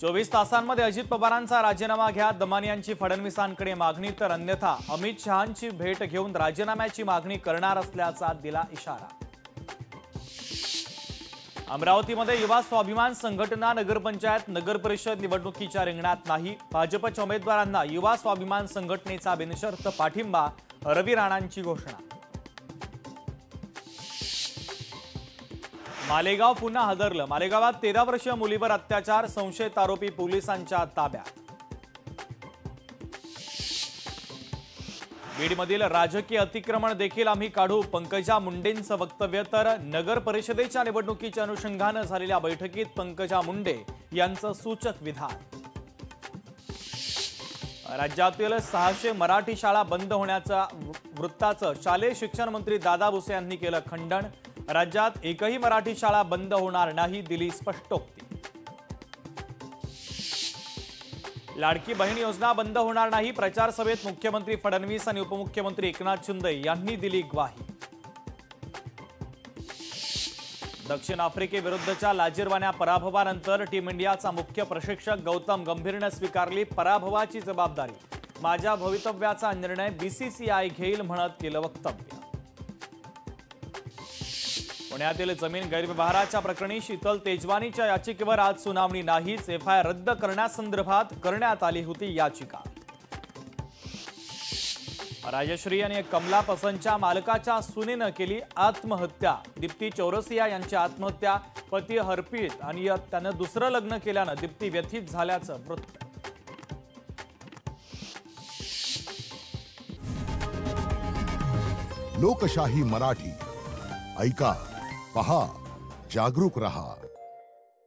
24 तासांमध्ये अजित पवारांचा राजीनामा घ्या, दमानी यांची फडणवीसांकडे मागणी, तर अन्यथा अमित शहांची भेट घेऊन राजीनाम्याची मागणी करणार असल्याचा दिला इशारा। अमरावतीमध्ये युवा स्वाभिमान संघटना नगरपंचायत नगरपरिषद निवडणुकीच्या रिंगणात नाही, भाजपच्या उमेदवारांना युवा स्वाभिमान संघटनेचा बिनशर्त पाठिंबा, रवी राणांची घोषणा। मालेगाव पुन्हा हादरलं, मालेगावात 13 वर्षीय मुलीवर अत्याचार, संशयित आरोपी पोलिसांच्या ताब्यात। बीडमधील राजकीय अतिक्रमण देखील आम्ही काढू, पंकजा मुंडेंचं वक्तव्य, तर नगर परिषदेच्या निवडणुकीच्या अनुषंगाने झालेल्या बैठकीत पंकजा मुंडे यांचं सूचक विधान। राज्यातील 600 मराठी शाळा बंद होण्याच्या वृत्ताचं शालेय शिक्षण मंत्री दादा भुसे यांनी केलं खंडन, राज्यात एकही मराठी शाळा बंद होणार नाही, दिली स्पष्टोक्ती। लाडकी बहीण योजना बंद होणार नाही, प्रचार सभेत मुख्यमंत्री फडणवीस आणि उपमुख्यमंत्री एकनाथ शिंदे यांनी दिली ग्वाही। दक्षिण आफ्रिकेविरुद्धच्या लाजिरवाण्या पराभवानंतर टीम इंडियाचा मुख्य प्रशिक्षक गौतम गंभीरने स्वीकारली पराभवाची जबाबदारी, माझ्या भवितव्याचा निर्णय बीसीसीआय घेईल म्हणत केलं वक्तव्य। पुण्यातील जमीन गैरव्यवहाराच्या प्रकरणी शीतल तेजवानीच्या याचिकेवर आज सुनावणी नाहीच, एफआयआर रद्द करण्यासंदर्भात करण्यात आली होती याचिका। राजश्री आणि कमला पसंतच्या मालकाच्या सुनेनं केली आत्महत्या, दीप्ती चौरसिया यांची आत्महत्या, पती हरपीत आणि त्यानं दुसरं लग्न केल्यानं दीप्ती व्यथित झाल्याचं वृत्त। लोकशाही मराठी ऐका, पहा, जागरूक रहा।